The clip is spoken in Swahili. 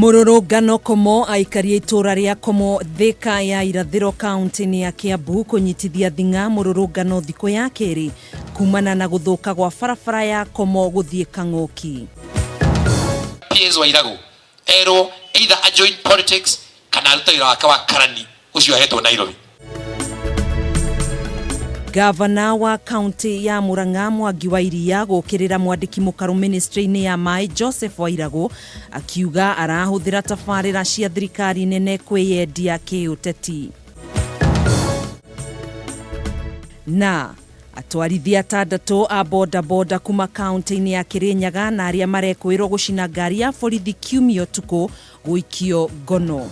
Mururungano Komo aikaria itura ria Komo thika ya irathiro kaunti-ini ya Kiambu kunyitithia thinga mururungano thiku ya keri kumana na guthuka gwa barabara ya Komo guthie Kang'oki. PS Wairagu ero either a joint politics kana aruta wira wake wa karani ucio ahetwo Nairobi. Gavana wa kaunti ya Murang'a Mwangi wa Iria gukirira mwandiki mukaru ministry-ini ya Mai Joseph Wairagu akiuga arahuthira tabarira cia thirikari nene kwiyendia kiuteti. Na atwarithia atandatu a boda kuma kaunti-ini ya Kirinyaga na aria marekwirwo gucina ngari ya borithi kiumia utuku guikio ngono.